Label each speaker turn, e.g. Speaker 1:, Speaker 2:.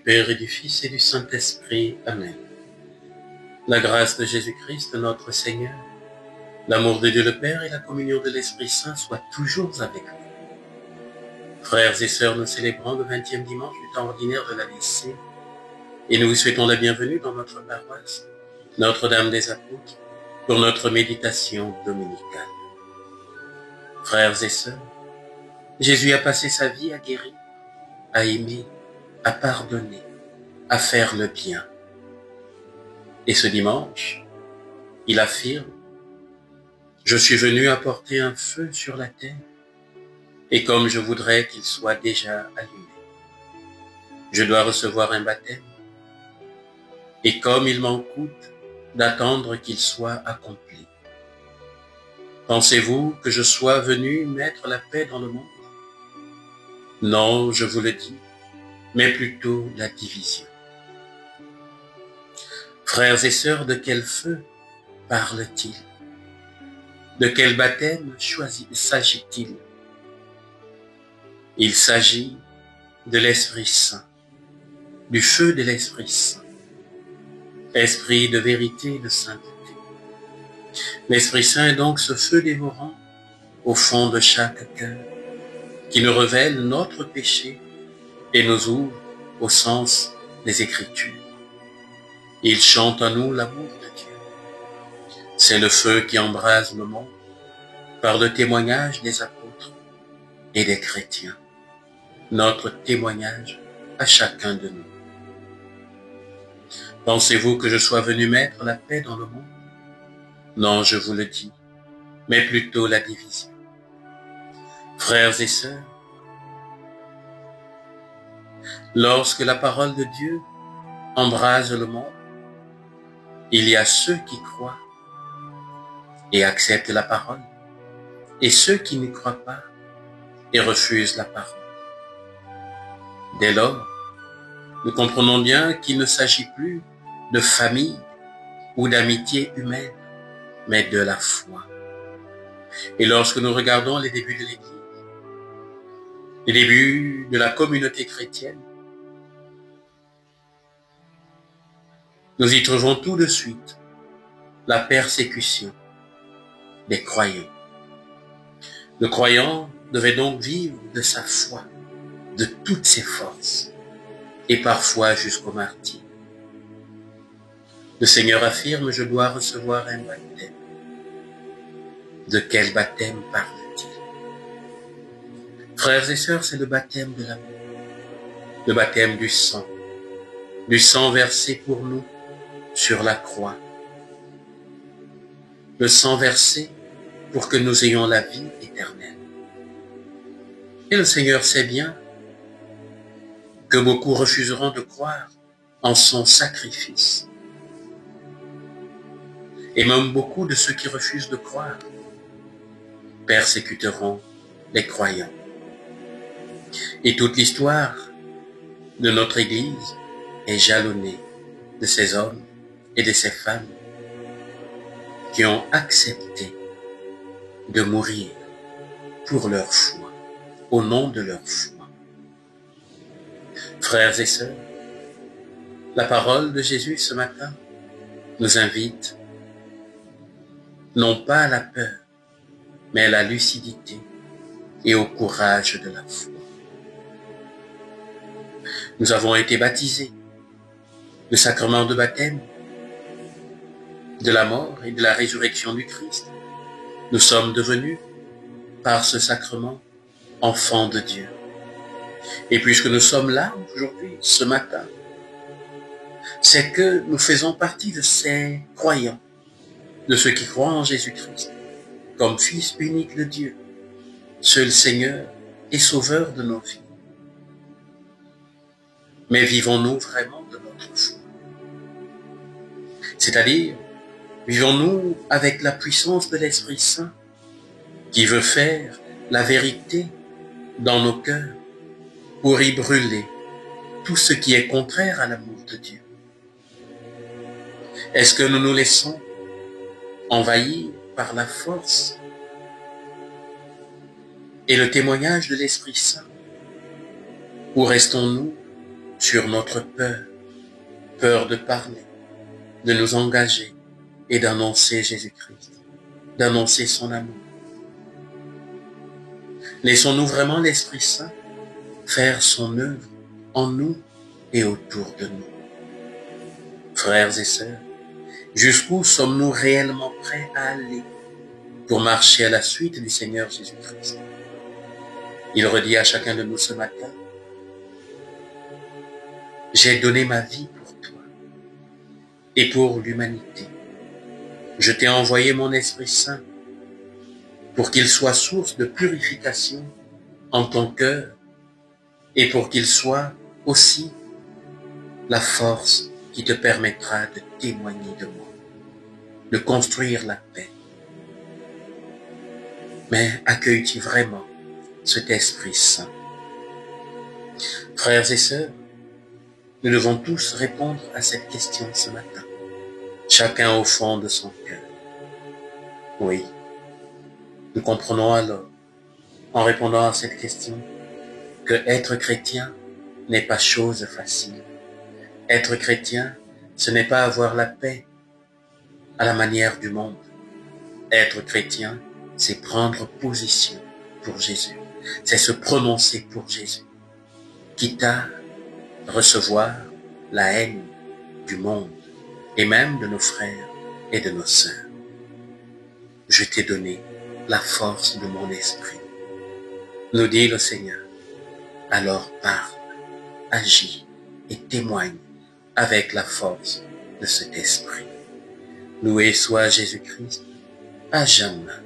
Speaker 1: Père et du Fils et du Saint-Esprit. Amen. La grâce de Jésus-Christ, notre Seigneur, l'amour de Dieu le Père et la communion de l'Esprit Saint soient toujours avec vous. Frères et sœurs, nous célébrons le 20e dimanche du temps ordinaire de la Lycée et nous vous souhaitons la bienvenue dans notre paroisse, Notre-Dame des Apôtres, pour notre méditation dominicale. Frères et sœurs, Jésus a passé sa vie à guérir, à aimer, à pardonner, à faire le bien. Et ce dimanche, il affirme: je suis venu apporter un feu sur la terre, et comme je voudrais qu'il soit déjà allumé, je dois recevoir un baptême, et comme il m'en coûte d'attendre qu'il soit accompli. Pensez-vous que je sois venu mettre la paix dans le monde? Non, je vous le dis, mais plutôt la division. Frères et sœurs, de quel feu parle-t-il? De quel baptême s'agit-il? Il s'agit de l'Esprit Saint, du feu de l'Esprit Saint, esprit de vérité et de sainteté. L'Esprit Saint est donc ce feu dévorant au fond de chaque cœur, qui nous révèle notre péché et nous ouvre au sens des Écritures. Il chante en nous l'amour de Dieu. C'est le feu qui embrase le monde par le témoignage des apôtres et des chrétiens, notre témoignage à chacun de nous. Pensez-vous que je sois venu mettre la paix dans le monde? Non, je vous le dis, mais plutôt la division. Frères et sœurs, lorsque la parole de Dieu embrase le monde, il y a ceux qui croient et acceptent la parole, et ceux qui n'y croient pas et refusent la parole. Dès lors, nous comprenons bien qu'il ne s'agit plus de famille ou d'amitié humaine, mais de la foi. Et lorsque nous regardons les débuts de l'Église, les débuts de la communauté chrétienne, nous y trouvons tout de suite la persécution des croyants. Le croyant devait donc vivre de sa foi, de toutes ses forces, et parfois jusqu'au martyre. Le Seigneur affirme: je dois recevoir un baptême. De quel baptême parle-t-il? Frères et sœurs, c'est le baptême de l'amour, le baptême du sang versé pour nous sur la croix, le sang versé pour que nous ayons la vie éternelle. Et le Seigneur sait bien que beaucoup refuseront de croire en son sacrifice. Et même beaucoup de ceux qui refusent de croire persécuteront les croyants. Et toute l'histoire de notre Église est jalonnée de ces hommes et de ces femmes qui ont accepté de mourir pour leur foi, au nom de leur foi. Frères et sœurs, la parole de Jésus ce matin nous invite non pas à la peur, mais à la lucidité et au courage de la foi. Nous avons été baptisés. Le sacrement de baptême, de la mort et de la résurrection du Christ. Nous sommes devenus, par ce sacrement, enfants de Dieu. Et puisque nous sommes là aujourd'hui, ce matin, c'est que nous faisons partie de ces croyants, de ceux qui croient en Jésus-Christ, comme Fils unique de Dieu, seul Seigneur et Sauveur de nos vies. Mais vivons-nous vraiment de notre foi? C'est-à-dire, vivons-nous avec la puissance de l'Esprit Saint qui veut faire la vérité dans nos cœurs pour y brûler tout ce qui est contraire à l'amour de Dieu? Est-ce que nous nous laissons envahir par la force et le témoignage de l'Esprit Saint? Ou restons-nous sur notre peur de parler, de nous engager et d'annoncer Jésus-Christ, d'annoncer son amour. Laissons-nous vraiment l'Esprit Saint faire son œuvre en nous et autour de nous. Frères et sœurs, jusqu'où sommes-nous réellement prêts à aller pour marcher à la suite du Seigneur Jésus-Christ? Il redit à chacun de nous ce matin, « J'ai donné ma vie pour toi et pour l'humanité. Je t'ai envoyé mon Esprit Saint pour qu'il soit source de purification en ton cœur et pour qu'il soit aussi la force qui te permettra de témoigner de moi, de construire la paix. » Mais accueilles-tu vraiment cet Esprit Saint? Frères et sœurs, nous devons tous répondre à cette question ce matin, chacun au fond de son cœur. Oui, nous comprenons alors, en répondant à cette question, que être chrétien n'est pas chose facile. Être chrétien, ce n'est pas avoir la paix à la manière du monde. Être chrétien, c'est prendre position pour Jésus. C'est se prononcer pour Jésus, quitte à recevoir la haine du monde et même de nos frères et de nos sœurs. Je t'ai donné la force de mon esprit, nous dit le Seigneur. Alors parle, agis et témoigne avec la force de cet esprit. Loué soit Jésus-Christ, à jamais.